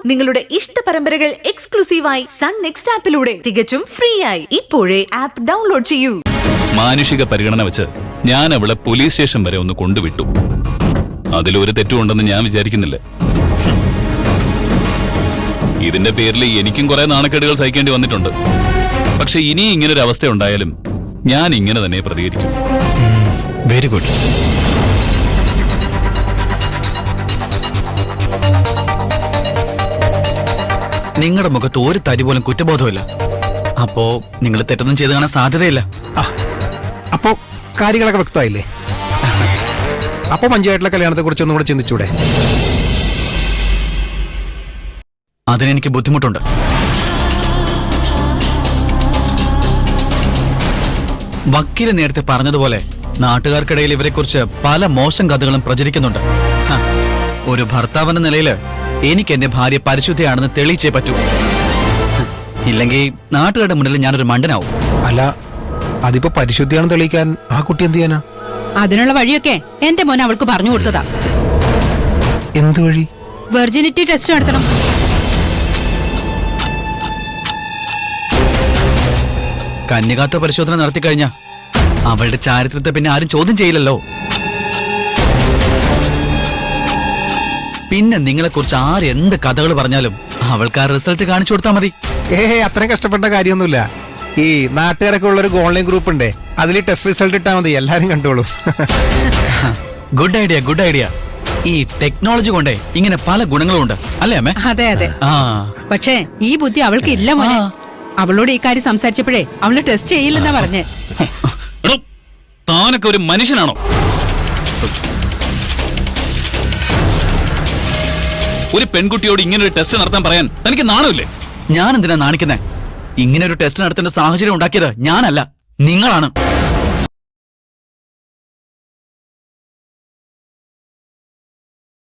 നിങ്ങളുടെ ഇഷ്ട പരമ്പരകൾ എക്സ്ക്ലൂസീവായി സൺ നെക്സ്റ്റ് ആപ്പിലൂടെ തികച്ചും ഫ്രീ ആയി ഇപ്പോഴേ ആപ്പ് ഡൗൺലോഡ് ചെയ്യൂ. മാനുഷിക പരിഗണന വെച്ച് ഞാൻ അവളെ പോലീസ് സ്റ്റേഷൻ വരെ ഒന്ന് കൊണ്ടുവിട്ടു. അതിലൊരു തെറ്റുണ്ടെന്ന് ഞാൻ വിചാരിക്കുന്നില്ല. ഇതിന്റെ പേരിൽ എനിക്കും കുറെ നാണക്കേടുകൾ സഹിക്കേണ്ടി വന്നിട്ടുണ്ട്. പക്ഷെ ഇനി ഇങ്ങനൊരു അവസ്ഥ ഉണ്ടായാലും ഞാൻ ഇങ്ങനെ തന്നെ പ്രതികരിക്കും. Very good. നിങ്ങളുടെ മുഖത്ത് ഒരു തരി പോലും കുറ്റബോധമില്ല. അപ്പോ നിങ്ങൾ തെറ്റൊന്നും ചെയ്ത് കാണാൻ സാധ്യതയില്ല. അപ്പോ കാര്യങ്ങളൊക്കെ വ്യക്തമായില്ലേ? അപ്പൊ പഞ്ചായത്തിലെ കല്യാണത്തെ കുറിച്ച് ഒന്നും കൂടെ ചിന്തിച്ചൂടെ? അതിനെനിക്ക് ബുദ്ധിമുട്ടുണ്ട്. വക്കീല് നേരത്തെ പറഞ്ഞതുപോലെ നാട്ടുകാർക്കിടയിൽ ഇവരെക്കുറിച്ച് പല മോശം കഥകളും പ്രചരിക്കുന്നുണ്ട്. ഒരു ഭർത്താവെന്ന നിലയില് എനിക്ക് എന്റെ ഭാര്യ പരിശുദ്ധയാണെന്ന് തെളിയിച്ചേ പറ്റൂ. ഇല്ലെങ്കിൽ നാട്ടുകാരുടെ മുന്നിൽ ഞാനൊരു മണ്ടനാവും. അല്ല, അതിപ്പോ പരിശുദ്ധിയാണെന്ന് തെളിയിക്കാൻ ആ കുട്ടി എന്ത് ചെയ്യാനാ? അതിനുള്ള വഴിയൊക്കെ എന്റെ മോൻ അവൾക്ക് പറഞ്ഞു കൊടുത്തതാ. എന്ത് വഴി? വെർജിനിറ്റി ടെസ്റ്റ് നടത്തണം. കന്യകാത്വ പരിശോധന നടത്തിക്കഴിഞ്ഞ അവളുടെ ചാരിത്രത്തെ പിന്നെ ആരും ചോദ്യം ചെയ്യില്ലല്ലോ. പിന്നെ നിങ്ങളെക്കുറിച്ച് ആരെന്ത് കഥകൾ പറഞ്ഞാലും അവൾക്ക് ആ റിസൾട്ട് കാണിച്ചു കൊടുത്താൽ മതി. അത്രയും കഷ്ടപ്പെട്ട കാര്യമൊന്നുമില്ല. ഈ നാട്ടുകാരൊക്കെ ഉള്ളൊരു ഓൺലൈൻ ഗ്രൂപ്പ് ഉണ്ട്, അതിൽ ടെസ്റ്റ് റിസൾട്ട് ഇട്ടാൽ മതി, എല്ലാരും കണ്ടോളൂ. Good idea, good idea. ഈ ടെക്നോളജി കൊണ്ടേ ഇങ്ങനെ പല ഗുണങ്ങളും ഉണ്ട്, അല്ലേ അമ്മേ? അതെ അതെ. പക്ഷേ ഈ ബുദ്ധി അവൾക്ക് ഇല്ല മോനെ. അവളോട് ഈ കാര്യം സംസാരിച്ചപ്പോഴേ അവള് ടെസ്റ്റ് ചെയ്യില്ലെന്നാ പറഞ്ഞേ. താനൊക്കെ ഒരു മനുഷ്യനാണോ? ഒരു പെൺകുട്ടിയോട് ഇങ്ങനെ ഒരു ടെസ്റ്റ് നടത്താൻ പറയാൻ തനിക്ക് നാണമില്ലേ? ഞാൻ എന്തിനാ നാണിക്കുന്നേ? ഇങ്ങനെ ഒരു ടെസ്റ്റ് നടത്തേണ്ട സാഹചര്യം ഉണ്ടാക്കിയത് ഞാനല്ല, നിങ്ങളാണ്.